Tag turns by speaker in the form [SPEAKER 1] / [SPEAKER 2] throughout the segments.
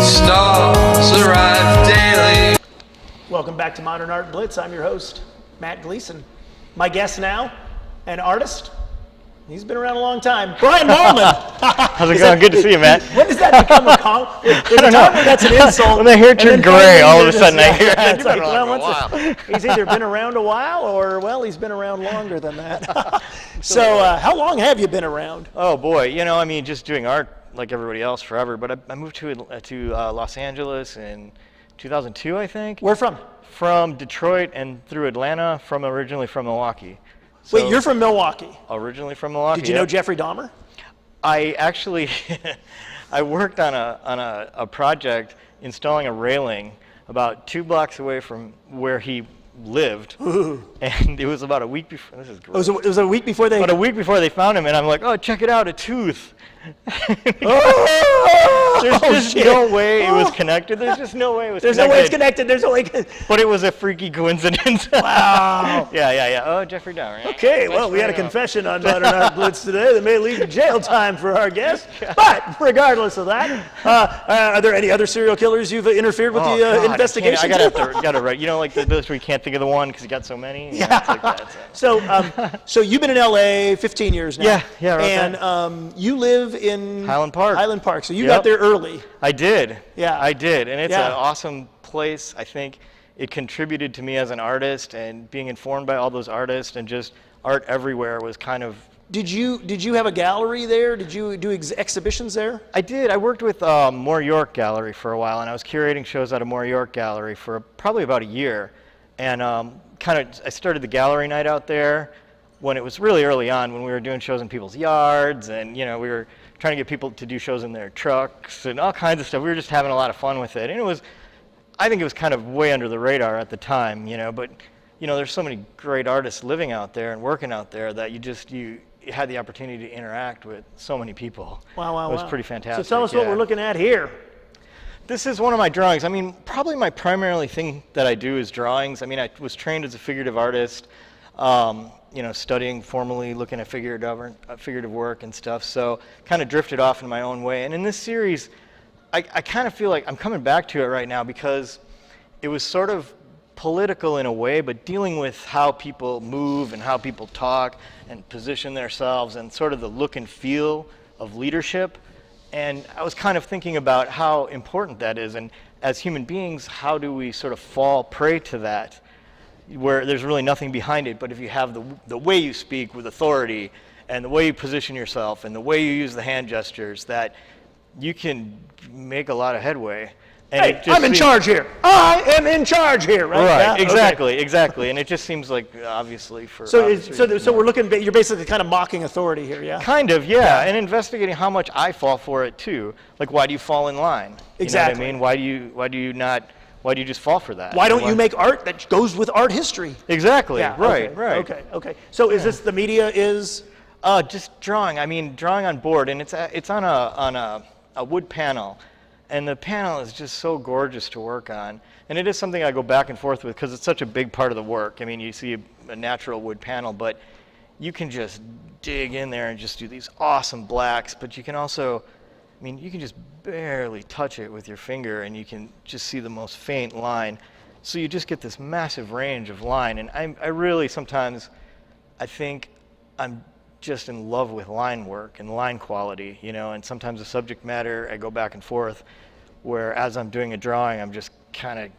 [SPEAKER 1] stars arrive daily.
[SPEAKER 2] Welcome back to Modern Art Blitz. I'm your host, Matt Gleason. My guest now, an artist. He's been around a long time. Brian Mallman.
[SPEAKER 3] How's it going? Good to see you, Matt.
[SPEAKER 2] When does that become a compliment?
[SPEAKER 3] I don't know.
[SPEAKER 2] That's an insult.
[SPEAKER 3] When the hair turned gray, all of a sudden I hear
[SPEAKER 2] it's like,
[SPEAKER 3] it.
[SPEAKER 2] he's either been around a while or, well, he's been around longer than that. So how long have you been around?
[SPEAKER 3] Oh, boy. You know, I mean, just doing art like everybody else forever. But I moved to Los Angeles in 2002, I think.
[SPEAKER 2] Where from?
[SPEAKER 3] From Detroit and through Atlanta, originally from Milwaukee. So,
[SPEAKER 2] wait, you're from Milwaukee?
[SPEAKER 3] Originally from Milwaukee.
[SPEAKER 2] Did you know Jeffrey Dahmer?
[SPEAKER 3] I actually, I worked on a project installing a railing about 2 blocks away from where he lived. Ooh. And it was about a week before. This is gross.
[SPEAKER 2] It was a week before they.
[SPEAKER 3] About a week before they found him, and I'm like, oh, check it out, a tooth. There's just no way it was connected. There's just no way it was connected.
[SPEAKER 2] There's no way it's connected. There's no way.
[SPEAKER 3] But it was a freaky coincidence.
[SPEAKER 2] Wow.
[SPEAKER 3] Yeah. Oh, Jeffrey Dahmer.
[SPEAKER 2] Okay, well, we had a confession on Modern Art Blitz today that may lead to jail time for our guest. But regardless of that, are there any other serial killers you've interfered with the investigation?
[SPEAKER 3] I gotta write. You know, like those where you can't think of the one because you got so many.
[SPEAKER 2] Yeah.
[SPEAKER 3] It's like that,
[SPEAKER 2] so you've been in LA 15 years now.
[SPEAKER 3] Yeah. Right.
[SPEAKER 2] And you live in
[SPEAKER 3] Highland Park.
[SPEAKER 2] So you got there early.
[SPEAKER 3] I did.
[SPEAKER 2] Yeah.
[SPEAKER 3] I did, and it's an awesome place. I think it contributed to me as an artist, and being informed by all those artists, and just art everywhere was kind of.
[SPEAKER 2] Did you have a gallery there? Did you do exhibitions there?
[SPEAKER 3] I did. I worked with Moore York Gallery for a while, and I was curating shows at a Moore York Gallery for probably about a year, and I started the gallery night out there when it was really early on, when we were doing shows in people's yards, and we were trying to get people to do shows in their trucks and all kinds of stuff. We were just having a lot of fun with it, and I think it was kind of way under the radar at the time, but there's so many great artists living out there and working out there that you had the opportunity to interact with so many people.
[SPEAKER 2] Wow.
[SPEAKER 3] It was pretty fantastic.
[SPEAKER 2] So tell us what we're looking at here.
[SPEAKER 3] This is one of my drawings. I mean, probably my primary thing that I do is drawings. I mean, I was trained as a figurative artist, studying formally, looking at figurative work and stuff. So kind of drifted off in my own way. And in this series, I kind of feel like I'm coming back to it right now because it was sort of political in a way, but dealing with how people move and how people talk and position themselves and sort of the look and feel of leadership. And I was kind of thinking about how important that is. And as human beings, how do we sort of fall prey to that, where there's really nothing behind it, but if you have the way you speak with authority and the way you position yourself and the way you use the hand gestures, that you can make a lot of headway. And
[SPEAKER 2] hey, I'm in charge here. I am in charge here, right?
[SPEAKER 3] Right,
[SPEAKER 2] yeah?
[SPEAKER 3] exactly. And it just seems like, obviously, for
[SPEAKER 2] So we're looking, you're basically kind of mocking authority here, yeah?
[SPEAKER 3] Kind of, yeah. And investigating how much I fall for it, too. Like, why do you fall in line?
[SPEAKER 2] Exactly.
[SPEAKER 3] You know what I mean? Why do you just fall for that?
[SPEAKER 2] Why don't you make art that goes with art history?
[SPEAKER 3] Exactly.
[SPEAKER 2] Yeah,
[SPEAKER 3] right.
[SPEAKER 2] Okay. So is this the media is?
[SPEAKER 3] Just drawing. I mean, drawing on board, and it's on a wood panel, and the panel is just so gorgeous to work on. And it is something I go back and forth with because it's such a big part of the work. I mean, you see a natural wood panel, but you can just dig in there and just do these awesome blacks. But you can also, you can just barely touch it with your finger, and you can just see the most faint line. So you just get this massive range of line. And I really sometimes, I think I'm just in love with line work and line quality, and sometimes the subject matter, I go back and forth, where as I'm doing a drawing, I'm just kind of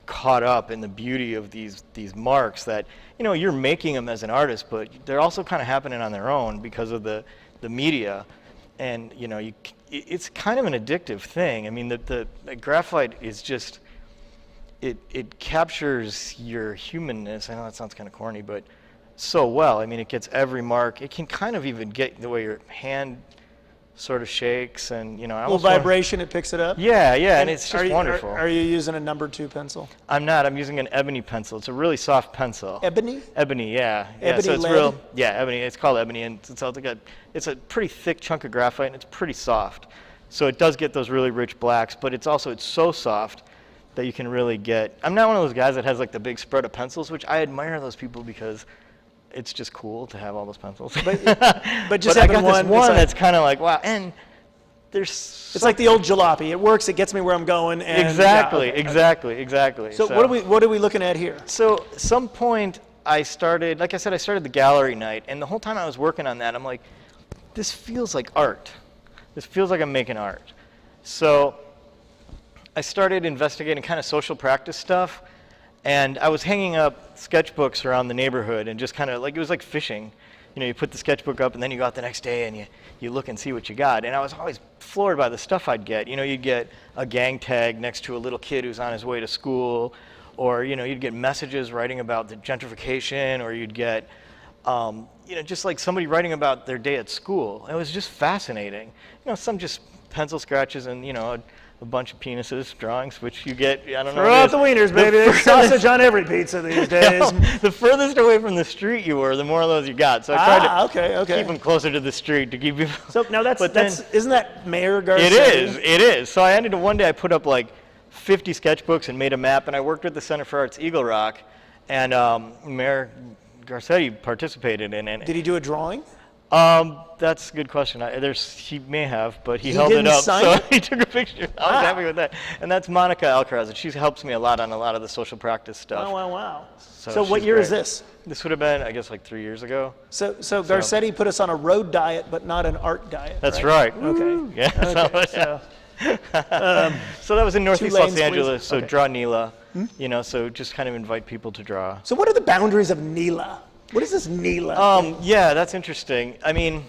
[SPEAKER 3] caught up in the beauty of these marks that, you're making them as an artist, but they're also kind of happening on their own because of the media. And, it's kind of an addictive thing. I mean, the graphite is just, it captures your humanness. I know that sounds kind of corny, but so well. I mean, it gets every mark. It can kind of even get the way your hand sort of shakes, and
[SPEAKER 2] a little vibration, it picks it up.
[SPEAKER 3] Yeah, and it's just wonderful.
[SPEAKER 2] Are you using a number 2 pencil?
[SPEAKER 3] I'm not. I'm using an ebony pencil. It's a really soft pencil.
[SPEAKER 2] Ebony?
[SPEAKER 3] Ebony, yeah.
[SPEAKER 2] Ebony
[SPEAKER 3] so it's
[SPEAKER 2] lead?
[SPEAKER 3] ebony. It's called ebony, and it's a pretty thick chunk of graphite, and it's pretty soft. So it does get those really rich blacks, but it's so soft that you can really get. I'm not one of those guys that has like the big spread of pencils, which I admire those people because it's just cool to have all those pencils.
[SPEAKER 2] But just
[SPEAKER 3] I
[SPEAKER 2] having
[SPEAKER 3] got this one that's kind of like, wow. And
[SPEAKER 2] It's like the old jalopy. It works. It gets me where I'm going. And
[SPEAKER 3] exactly,
[SPEAKER 2] yeah, okay.
[SPEAKER 3] exactly.
[SPEAKER 2] So what are we looking at here?
[SPEAKER 3] So at some point I started, like I said, I started the gallery night, and the whole time I was working on that, I'm like, this feels like art. This feels like I'm making art. So I started investigating kind of social practice stuff, and I was hanging up sketchbooks around the neighborhood and just kind of like, it was like fishing. You know, you put the sketchbook up and then you go out the next day and you look and see what you got. And I was always floored by the stuff I'd get. You know, you'd get a gang tag next to a little kid who's on his way to school, or, you know, you'd get messages writing about the gentrification, or you'd get, you know, just like somebody writing about their day at school. It was just fascinating. You know, some just pencil scratches and, you know, a bunch of penises drawings, which you get, I don't know.
[SPEAKER 2] Throw out the wieners, baby. There's sausage on every pizza these days.
[SPEAKER 3] The furthest away from the street you were, the more of those you got. So I tried to keep them closer to the street to keep people.
[SPEAKER 2] So now isn't that Mayor Garcia?
[SPEAKER 3] It is. So I ended up one day I put up like 50 sketchbooks and made a map, and I worked with the Center for Arts Eagle Rock, and Mayor Garcetti participated in it.
[SPEAKER 2] Did he do a drawing?
[SPEAKER 3] That's a good question. He may have, but he held
[SPEAKER 2] didn't
[SPEAKER 3] it up,
[SPEAKER 2] sign
[SPEAKER 3] so
[SPEAKER 2] it?
[SPEAKER 3] he took a picture. I was happy with that. And that's Monica Alcaraz, and she helps me a lot on a lot of the social practice stuff.
[SPEAKER 2] Wow. So what year
[SPEAKER 3] great.
[SPEAKER 2] is this?
[SPEAKER 3] This would have been, I guess, like 3 years ago.
[SPEAKER 2] So Garcetti put us on a road diet, but not an art diet.
[SPEAKER 3] That's right.
[SPEAKER 2] Okay.
[SPEAKER 3] Yeah.
[SPEAKER 2] Okay,
[SPEAKER 3] So that was in Northeast Los
[SPEAKER 2] lanes,
[SPEAKER 3] Angeles.
[SPEAKER 2] please.
[SPEAKER 3] So
[SPEAKER 2] Okay.
[SPEAKER 3] draw Nila. You know, so just kind of invite people to draw.
[SPEAKER 2] So what are the boundaries of Nila? What is this Nila?
[SPEAKER 3] Yeah, that's interesting. I mean,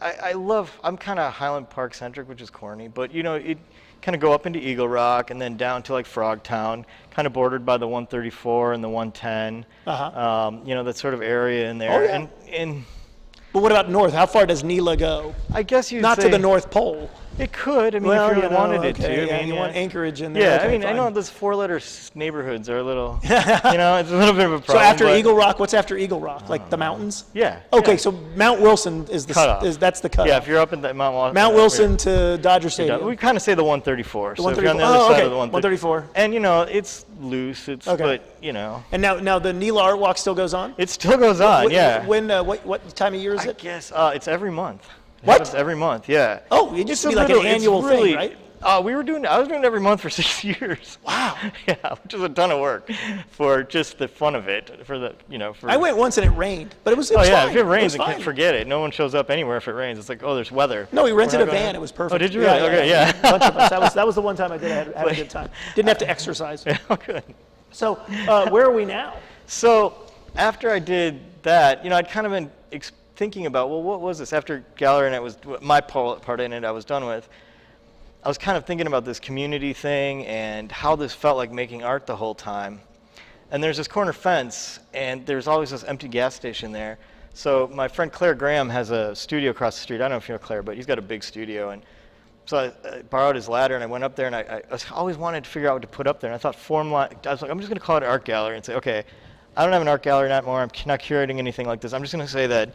[SPEAKER 3] I'm kind of Highland Park centric, which is corny, but you know, it kind of go up into Eagle Rock and then down to like Frogtown, kind of bordered by the 134 and the 110. You know, that sort of area in there.
[SPEAKER 2] Oh, yeah.
[SPEAKER 3] And
[SPEAKER 2] but what about north? How far does Nila go?
[SPEAKER 3] I guess you'd
[SPEAKER 2] Not
[SPEAKER 3] say
[SPEAKER 2] to the North Pole.
[SPEAKER 3] It could. I mean,
[SPEAKER 2] Well,
[SPEAKER 3] if you
[SPEAKER 2] you know,
[SPEAKER 3] wanted it
[SPEAKER 2] okay,
[SPEAKER 3] to.
[SPEAKER 2] yeah,
[SPEAKER 3] I mean,
[SPEAKER 2] you want Anchorage in there.
[SPEAKER 3] Yeah,
[SPEAKER 2] okay,
[SPEAKER 3] I mean,
[SPEAKER 2] fine.
[SPEAKER 3] I know those four-letter neighborhoods are a little, you know, it's a little bit of a
[SPEAKER 2] So
[SPEAKER 3] problem.
[SPEAKER 2] after
[SPEAKER 3] but-
[SPEAKER 2] Eagle Rock, what's after Eagle Rock? Like the mountains?
[SPEAKER 3] Yeah.
[SPEAKER 2] Okay,
[SPEAKER 3] yeah.
[SPEAKER 2] so Mount Wilson is
[SPEAKER 3] Cutoff.
[SPEAKER 2] that's the cutoff.
[SPEAKER 3] Yeah, if you're up in the
[SPEAKER 2] Mount Wilson to Dodger Stadium.
[SPEAKER 3] we kind of say the 134.
[SPEAKER 2] The
[SPEAKER 3] So if you're on the
[SPEAKER 2] 134.
[SPEAKER 3] other
[SPEAKER 2] Oh,
[SPEAKER 3] side
[SPEAKER 2] okay.
[SPEAKER 3] of the
[SPEAKER 2] 134.
[SPEAKER 3] And you know, it's loose. It's
[SPEAKER 2] Okay.
[SPEAKER 3] but you know,
[SPEAKER 2] And now the Nila Art Walk still goes on?
[SPEAKER 3] it still goes on. yeah.
[SPEAKER 2] When what time of year is
[SPEAKER 3] I
[SPEAKER 2] it?
[SPEAKER 3] guess it's every month. It
[SPEAKER 2] What?
[SPEAKER 3] happens every month. Yeah.
[SPEAKER 2] Oh, it used to
[SPEAKER 3] It's
[SPEAKER 2] be like
[SPEAKER 3] little-
[SPEAKER 2] an
[SPEAKER 3] it's
[SPEAKER 2] annual
[SPEAKER 3] really-
[SPEAKER 2] thing, right?
[SPEAKER 3] I was doing it every month for 6 years.
[SPEAKER 2] Wow.
[SPEAKER 3] Yeah, which is a ton of work for just the fun of it. For the, you know, for.
[SPEAKER 2] I went once and it rained, but it was
[SPEAKER 3] Oh yeah,
[SPEAKER 2] fine.
[SPEAKER 3] if it rains,
[SPEAKER 2] it was
[SPEAKER 3] then
[SPEAKER 2] fine.
[SPEAKER 3] forget it. No one shows up anywhere if it rains. It's like, oh, there's weather.
[SPEAKER 2] No, we rented
[SPEAKER 3] We're
[SPEAKER 2] a
[SPEAKER 3] not gonna-
[SPEAKER 2] van. It was perfect.
[SPEAKER 3] Oh, did you really? Okay, yeah.
[SPEAKER 2] A bunch of us. That was the one time I did. I had a good time. Didn't have to exercise.
[SPEAKER 3] Oh, good.
[SPEAKER 2] So where are we now?
[SPEAKER 3] So after I did that, you know, I'd kind of been thinking about, well, what was this? After gallery night was my part in it, I was done with. I was kind of thinking about this community thing and how this felt like making art the whole time. And there's this corner fence, and there's always this empty gas station there. So my friend Claire Graham has a studio across the street. I don't know if you know Claire, but he's got a big studio. And so I borrowed his ladder, and I went up there, and I always wanted to figure out what to put up there. And I thought I was like, I'm just going to call it an art gallery and say, okay, I don't have an art gallery anymore. I'm not curating anything like this. I'm just going to say that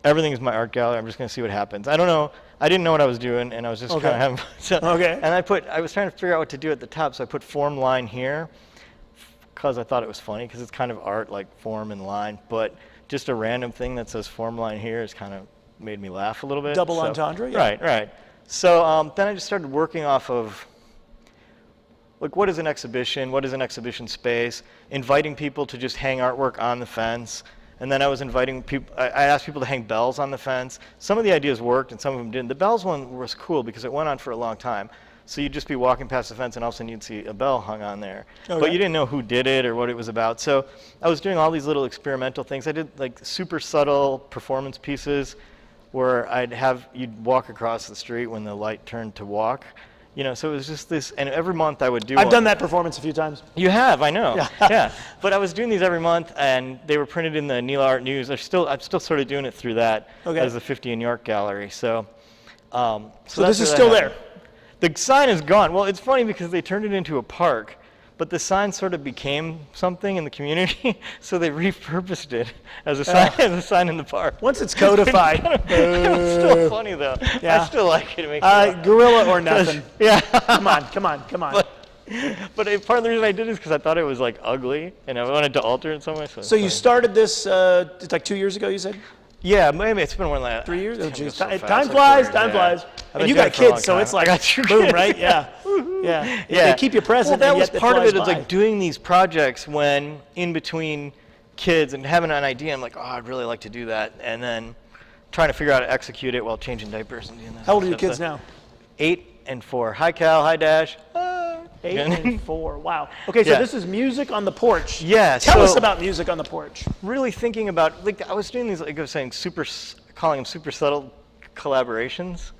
[SPEAKER 3] everything is my art gallery. I'm just going to see what happens. I don't know. I didn't know what I was doing, and I was just kind of having fun. So,
[SPEAKER 2] Okay.
[SPEAKER 3] And I was trying to figure out what to do at the top, so I put form line here because I thought it was funny because it's kind of art, like form and line. But just a random thing that says form line here has kind of made me laugh a little bit.
[SPEAKER 2] Double entendre, yeah.
[SPEAKER 3] Right. So then I just started working off of, like, what is an exhibition? What is an exhibition space? Inviting people to just hang artwork on the fence. And then I was inviting people, I asked people to hang bells on the fence. Some of the ideas worked and some of them didn't. The bells one was cool because it went on for a long time. So you'd just be walking past the fence and all of a sudden you'd see a bell hung on there.
[SPEAKER 2] Okay.
[SPEAKER 3] But you didn't know who did it or what it was about. So I was doing all these little experimental things. I did like super subtle performance pieces where you'd walk across the street when the light turned to walk. You know, so it was just this, and every month I would do
[SPEAKER 2] I've done that performance a few times.
[SPEAKER 3] You have, I know.
[SPEAKER 2] Yeah.
[SPEAKER 3] Yeah. But I was doing these every month, and they were printed in the Nila Art News. I'm still sort of doing it through that as the 50 in York Gallery. So
[SPEAKER 2] this is still there.
[SPEAKER 3] The sign is gone. Well, it's funny because they turned it into a park, but the sign sort of became something in the community, so they repurposed it as a sign in the park.
[SPEAKER 2] Once it's codified.
[SPEAKER 3] It's still funny though.
[SPEAKER 2] Yeah.
[SPEAKER 3] I still like it. It makes me laugh.
[SPEAKER 2] Gorilla or nothing.
[SPEAKER 3] Yeah.
[SPEAKER 2] Come on.
[SPEAKER 3] But part of the reason I did it is because I thought it was like ugly, and I wanted to alter it in some way.
[SPEAKER 2] So you started this it's like 2 years ago, you said?
[SPEAKER 3] Yeah, maybe it's been one of the
[SPEAKER 2] 3 years? Oh,
[SPEAKER 3] Time
[SPEAKER 2] geez.
[SPEAKER 3] goes so fast,
[SPEAKER 2] Time
[SPEAKER 3] I
[SPEAKER 2] flies,
[SPEAKER 3] swear,
[SPEAKER 2] time
[SPEAKER 3] yeah.
[SPEAKER 2] flies.
[SPEAKER 3] I've
[SPEAKER 2] And you
[SPEAKER 3] been
[SPEAKER 2] got
[SPEAKER 3] doing it for a long
[SPEAKER 2] kids, so
[SPEAKER 3] time.
[SPEAKER 2] it's
[SPEAKER 3] I
[SPEAKER 2] like,
[SPEAKER 3] got 2
[SPEAKER 2] boom,
[SPEAKER 3] kids.
[SPEAKER 2] right? Yeah. Yeah.
[SPEAKER 3] Yeah.
[SPEAKER 2] They keep you present.
[SPEAKER 3] Well, that
[SPEAKER 2] and
[SPEAKER 3] was
[SPEAKER 2] yet
[SPEAKER 3] part of
[SPEAKER 2] flies
[SPEAKER 3] it. It's
[SPEAKER 2] by.
[SPEAKER 3] like doing these projects when in between kids and having an idea. I'm like, oh, I'd really like to do that, and then trying to figure out how to execute it while changing diapers and doing this.
[SPEAKER 2] How old are your
[SPEAKER 3] stuff.
[SPEAKER 2] kids now?
[SPEAKER 3] 8 and 4. Hi, Cal. Hi, Dash.
[SPEAKER 2] 8 and 4. Wow. Okay, so
[SPEAKER 3] Yeah.
[SPEAKER 2] this is music on the porch.
[SPEAKER 3] Yeah.
[SPEAKER 2] Tell us
[SPEAKER 3] so
[SPEAKER 2] about music on the porch.
[SPEAKER 3] really thinking about, like, I was doing these, like I was saying, calling them super subtle collaborations.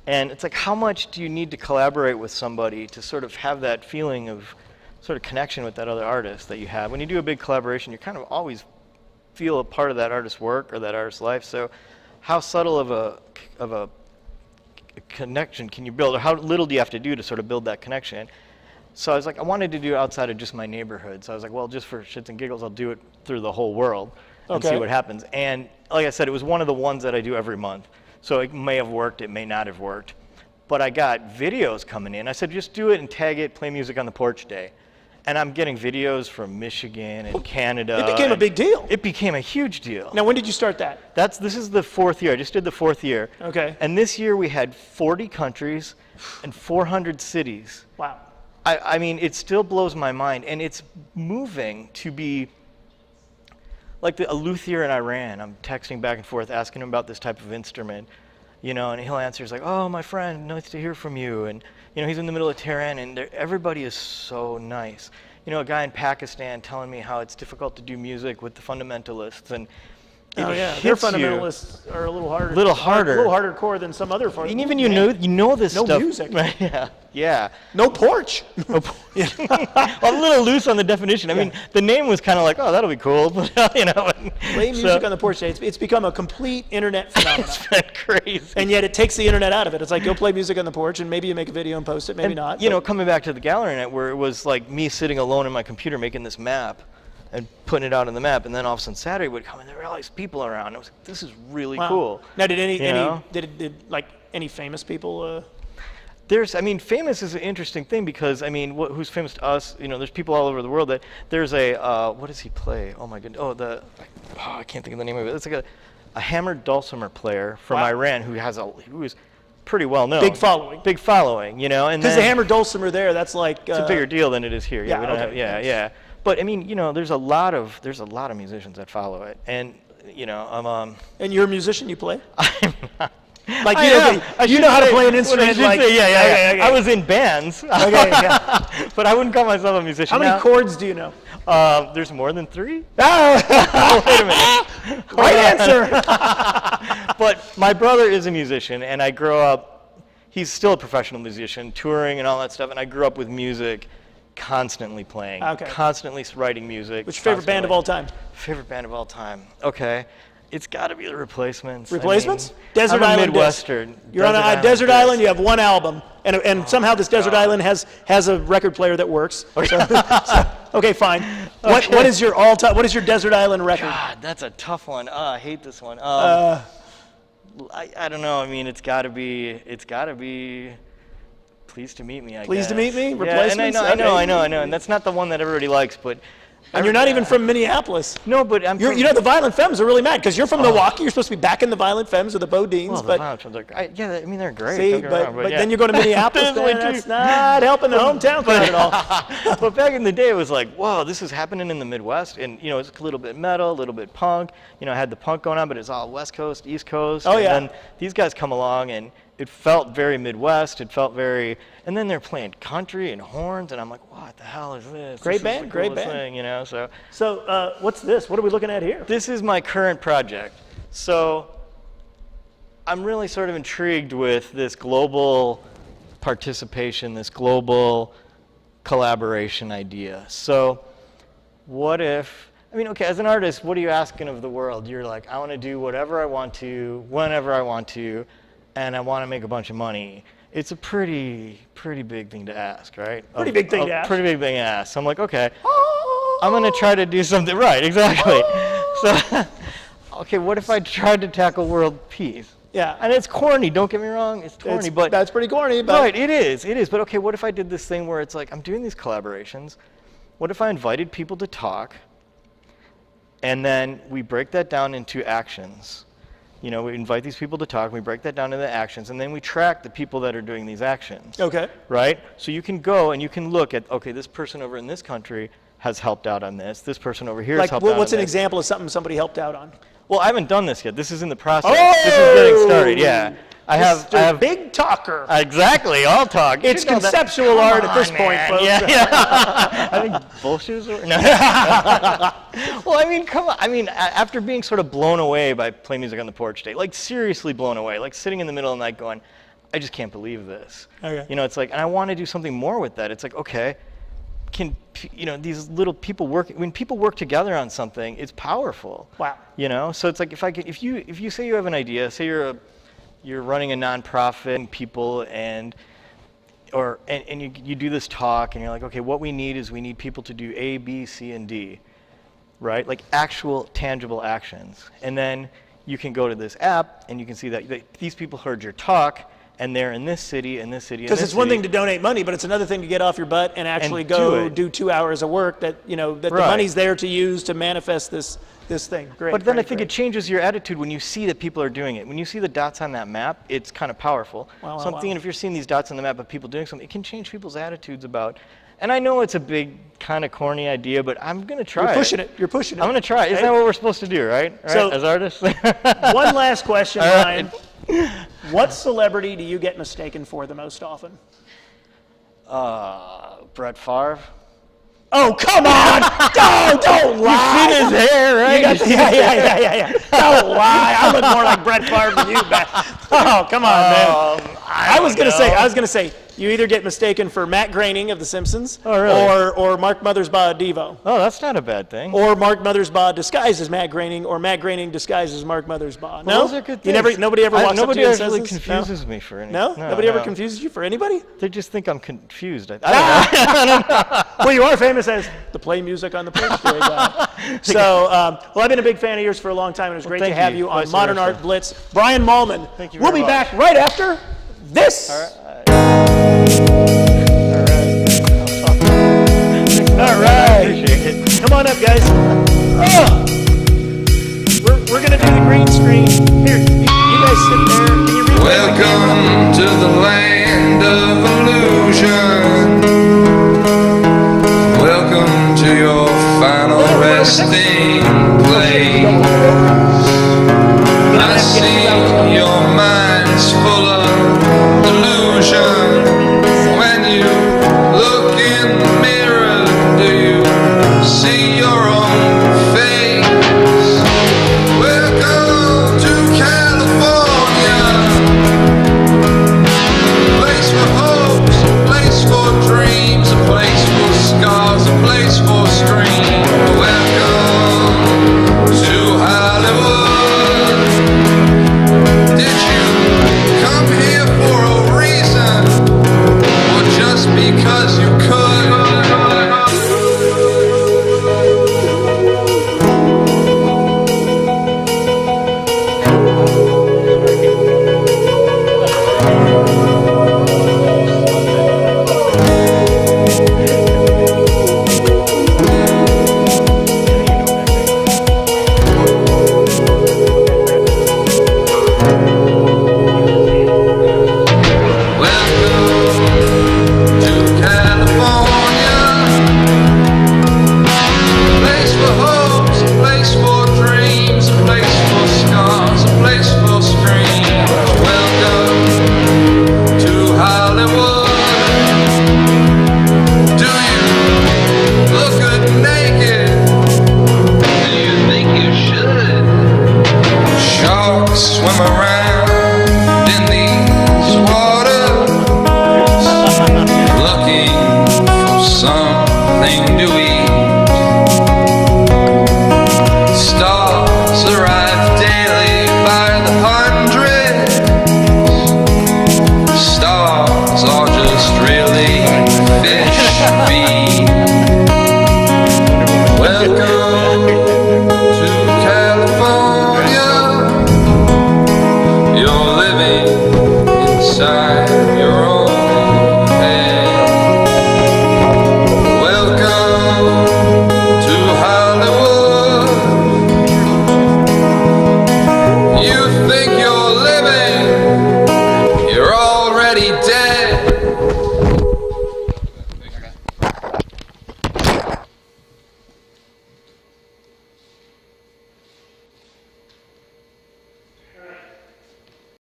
[SPEAKER 3] And it's like, how much do you need to collaborate with somebody to sort of have that feeling of sort of connection with that other artist that you have? When you do a big collaboration, you kind of always feel a part of that artist's work or that artist's life. So how subtle of a connection can you build, or how little do you have to do to sort of build that connection? So I was like, I wanted to do it outside of just my neighborhood. So I was like, well, just for shits and giggles, I'll do it through the whole world and see
[SPEAKER 2] Okay.
[SPEAKER 3] what happens. And like I said, it was one of the ones that I do every month. So it may have worked, it may not have worked. But I got videos coming in. I said, just do it and tag it, play music on the porch day. And I'm getting videos from Michigan and Canada.
[SPEAKER 2] It became a
[SPEAKER 3] and
[SPEAKER 2] big deal.
[SPEAKER 3] It became a huge deal.
[SPEAKER 2] Now, when did you start that?
[SPEAKER 3] This is the 4th year. I just did the 4th year.
[SPEAKER 2] Okay.
[SPEAKER 3] And this year we had 40 countries and 400 cities.
[SPEAKER 2] Wow.
[SPEAKER 3] I mean, it still blows my mind, and it's moving to be like a luthier in Iran. I'm texting back and forth, asking him about this type of instrument, you know, and he'll answer, he's like, oh, my friend, nice to hear from you. And, you know, he's in the middle of Tehran, and everybody is so nice. You know, a guy in Pakistan telling me how it's difficult to do music with the fundamentalists, and it
[SPEAKER 2] Oh, yeah. Their
[SPEAKER 3] hits you.
[SPEAKER 2] fundamentalists are a little harder.
[SPEAKER 3] Little harder.
[SPEAKER 2] A little harder core than some other fundamentalists.
[SPEAKER 3] And even you know this
[SPEAKER 2] No
[SPEAKER 3] stuff.
[SPEAKER 2] music.
[SPEAKER 3] Yeah, yeah.
[SPEAKER 2] No porch.
[SPEAKER 3] Well, I'm a little loose on the definition. I mean, the name was kind of like, oh, that'll be cool, but you know.
[SPEAKER 2] Play music on the porch day. It's become a complete internet phenomenon.
[SPEAKER 3] It's been crazy.
[SPEAKER 2] And yet it takes the internet out of it. It's like, go play music on the porch, and maybe you make a video and post it, maybe
[SPEAKER 3] And,
[SPEAKER 2] not.
[SPEAKER 3] You
[SPEAKER 2] but-
[SPEAKER 3] know, coming back to the gallery night where it was like me sitting alone in my computer making this map and putting it out on the map, and then all of a sudden Saturday would come and there were all these people around. I was like, this is really
[SPEAKER 2] Wow.
[SPEAKER 3] cool.
[SPEAKER 2] Now, did
[SPEAKER 3] You know?
[SPEAKER 2] any famous people?
[SPEAKER 3] I mean, famous is an interesting thing because, I mean, who's famous to us? You know, there's people all over the world that there's what does he play? Oh my goodness. I can't think of the name of it. It's like a hammered dulcimer player from
[SPEAKER 2] Wow.
[SPEAKER 3] Iran who is pretty well known.
[SPEAKER 2] Big following.
[SPEAKER 3] Big following, you know. And
[SPEAKER 2] Because the
[SPEAKER 3] then
[SPEAKER 2] hammer dulcimer there, that's like.
[SPEAKER 3] it's a bigger deal than it is here.
[SPEAKER 2] yeah,
[SPEAKER 3] we don't
[SPEAKER 2] okay,
[SPEAKER 3] have, yeah,
[SPEAKER 2] thanks.
[SPEAKER 3] yeah. But I mean, you know, there's a lot of musicians that follow it, and you know,
[SPEAKER 2] And you're a musician, you play?
[SPEAKER 3] I'm not.
[SPEAKER 2] Like,
[SPEAKER 3] I
[SPEAKER 2] you know,
[SPEAKER 3] am. I
[SPEAKER 2] you
[SPEAKER 3] should
[SPEAKER 2] know how to
[SPEAKER 3] say-
[SPEAKER 2] play an
[SPEAKER 3] what I
[SPEAKER 2] instrument,
[SPEAKER 3] should
[SPEAKER 2] like-
[SPEAKER 3] say, yeah.
[SPEAKER 2] Okay.
[SPEAKER 3] I was in bands.
[SPEAKER 2] Okay, yeah.
[SPEAKER 3] But I wouldn't call myself a musician.
[SPEAKER 2] How many
[SPEAKER 3] now.
[SPEAKER 2] chords do you know?
[SPEAKER 3] There's more than 3.
[SPEAKER 2] Ah!
[SPEAKER 3] Wait a minute.
[SPEAKER 2] Right answer.
[SPEAKER 3] But my brother is a musician, and I grew up. He's still a professional musician, touring and all that stuff. And I grew up with music, constantly playing,
[SPEAKER 2] Okay.
[SPEAKER 3] constantly writing music.
[SPEAKER 2] What's your favorite band of all time?
[SPEAKER 3] Favorite band of all time. Okay. It's got to be the Replacements.
[SPEAKER 2] Replacements?
[SPEAKER 3] I mean,
[SPEAKER 2] Desert
[SPEAKER 3] I'm a
[SPEAKER 2] Island disc.
[SPEAKER 3] Midwestern.
[SPEAKER 2] You're on a desert island. You have one album, and somehow this desert island has a record player that works. Okay, fine.
[SPEAKER 3] Okay.
[SPEAKER 2] What is your all-time? What is your desert island record?
[SPEAKER 3] God, that's a tough one. I hate this one. I don't know. I mean, it's got to be. Pleased to Meet Me. I
[SPEAKER 2] Pleased to
[SPEAKER 3] guess.
[SPEAKER 2] Meet Me?
[SPEAKER 3] Yeah,
[SPEAKER 2] Replacements?
[SPEAKER 3] and I know,
[SPEAKER 2] Okay.
[SPEAKER 3] and that's not the one that everybody likes, but.
[SPEAKER 2] And you're not even from Minneapolis.
[SPEAKER 3] No, but I'm.
[SPEAKER 2] You know, the Violent Femmes are really mad because you're from Milwaukee. You're supposed to be back in the Violent Femmes or the Bodines,
[SPEAKER 3] Well, the
[SPEAKER 2] but
[SPEAKER 3] Violent Femmes are. Yeah, I mean they're great.
[SPEAKER 2] see,
[SPEAKER 3] don't get me
[SPEAKER 2] but,
[SPEAKER 3] wrong,
[SPEAKER 2] but
[SPEAKER 3] yeah.
[SPEAKER 2] then you go to Minneapolis,
[SPEAKER 3] Definitely
[SPEAKER 2] then that's
[SPEAKER 3] true.
[SPEAKER 2] not helping the hometown crowd at all.
[SPEAKER 3] But back in the day, it was like, whoa, this is happening in the Midwest, and you know, it's a little bit metal, a little bit punk. You know, I had the punk going on, but it's all West Coast, East Coast.
[SPEAKER 2] Oh,
[SPEAKER 3] and
[SPEAKER 2] yeah.
[SPEAKER 3] then these guys come along, and it felt very Midwest. It felt very, and then they're playing country and horns, and I'm like, what the hell is this?
[SPEAKER 2] Great
[SPEAKER 3] This is
[SPEAKER 2] band,
[SPEAKER 3] the
[SPEAKER 2] great
[SPEAKER 3] coolest
[SPEAKER 2] band.
[SPEAKER 3] thing, you know. So
[SPEAKER 2] So what's this? What are we looking at here?
[SPEAKER 3] this is my current project. So I'm really sort of intrigued with this global participation, this global collaboration idea. So what if, I mean, okay, as an artist, what are you asking of the world? You're like, I want to do whatever I want to, whenever I want to, and I want to make a bunch of money. It's a pretty big thing to ask, right?
[SPEAKER 2] Pretty big thing to ask.
[SPEAKER 3] Pretty big thing to ask. So I'm like, okay, I'm going to try to do something right, exactly. So, okay, what if I tried to tackle world peace?
[SPEAKER 2] Yeah.
[SPEAKER 3] And it's corny, don't get me wrong, it's corny, but
[SPEAKER 2] that's pretty corny, but
[SPEAKER 3] right, it is. But okay, what if I did this thing where it's like I'm doing these collaborations? What if I invited people to talk, And then we break that down into actions. You know, we invite these people to talk, and we break that down into actions, and then we track the people that are doing these actions.
[SPEAKER 2] Okay.
[SPEAKER 3] Right? So you can go and you can look at, okay, this person over in this country has helped out on this. This person over here has helped out on this.
[SPEAKER 2] What's an example of something somebody helped out on?
[SPEAKER 3] Well, I haven't done this yet. This is in the process. This is getting started, yeah. I have
[SPEAKER 2] big talker.
[SPEAKER 3] Exactly, I'll talk.
[SPEAKER 2] It's conceptual art at this point, folks.
[SPEAKER 3] Yeah. I think bullshit. No. Well, I mean, come on. I mean, after being sort of blown away by Play Music on the Porch Day, like seriously blown away, like sitting in the middle of the night going, I just can't believe this.
[SPEAKER 2] Okay.
[SPEAKER 3] You know, it's like, and I want to do something more with that. It's like, okay, these little people work, when people work together on something, it's powerful.
[SPEAKER 2] Wow.
[SPEAKER 3] You know, so it's like if you say you have an idea, say you're running a nonprofit and people and you do this talk and you're like, okay, what we need people to do A, B, C, and D, right? Like actual tangible actions. And then you can go to this app and you can see that these people heard your talk and they're in this city and this city and this city.
[SPEAKER 2] Because it's one thing to donate money, but it's another thing to get off your butt and actually go do 2 hours of work that, you know, that the money's there to use to manifest this thing. Great.
[SPEAKER 3] But then I think it changes your attitude when you see that people are doing it. When you see the dots on that map, it's kind of powerful. Something, if you're seeing these dots on the map of people doing something, it can change people's attitudes about. And I know it's a big, kind of corny idea, but I'm going to try
[SPEAKER 2] You're pushing it. You're pushing it.
[SPEAKER 3] I'm going to try it. Isn't that what we're supposed to do, right?
[SPEAKER 2] So,
[SPEAKER 3] as artists?
[SPEAKER 2] One last question, Brian. What celebrity do you get mistaken for the most often?
[SPEAKER 3] Brett Favre.
[SPEAKER 2] Oh, come on! Don't lie!
[SPEAKER 3] You've seen his hair, right?
[SPEAKER 2] Yeah. Don't lie. I look more like Brett Favre than you, man. Oh, come on, man. I was gonna say, you either get mistaken for Matt Groening of The Simpsons, or Mark Mothersbaugh Devo.
[SPEAKER 3] Oh, that's not a bad thing.
[SPEAKER 2] Or Mark Mothersbaugh disguised as Matt Groening, or Matt Groening disguised as Mark Mothersbaugh.
[SPEAKER 3] Well, those are good things.
[SPEAKER 2] Nobody ever walks up to you and says
[SPEAKER 3] Nobody
[SPEAKER 2] this?
[SPEAKER 3] actually confuses me for anything.
[SPEAKER 2] No? Nobody ever confuses you for anybody?
[SPEAKER 3] They just think I'm confused. I don't know.
[SPEAKER 2] Well, you are famous as the Play Music on the Porch Day guy. So, I've been a big fan of yours for a long time, and it was great to have you on Modern Art Blitz. Brian Mallman.
[SPEAKER 3] Thank you
[SPEAKER 2] We'll
[SPEAKER 3] very
[SPEAKER 2] be
[SPEAKER 3] much.
[SPEAKER 2] back right after this. All right. Come on up, guys. Oh. We're going to do the green screen. Here, you guys sit there. Can you read
[SPEAKER 1] Welcome to the land of illusion. Welcome to your final resting place. I see your mind's full of delusion. When you look in the mirror, do you see your own face? Welcome to California, a place for hopes, a place for dreams, a place for scars, a place for streams. Welcome to Hollywood. Did you come here for a reason, or just because you could? Swim around in these waters, looking for something to eat. Stars arrive daily by the hundreds. Stars are just really fit.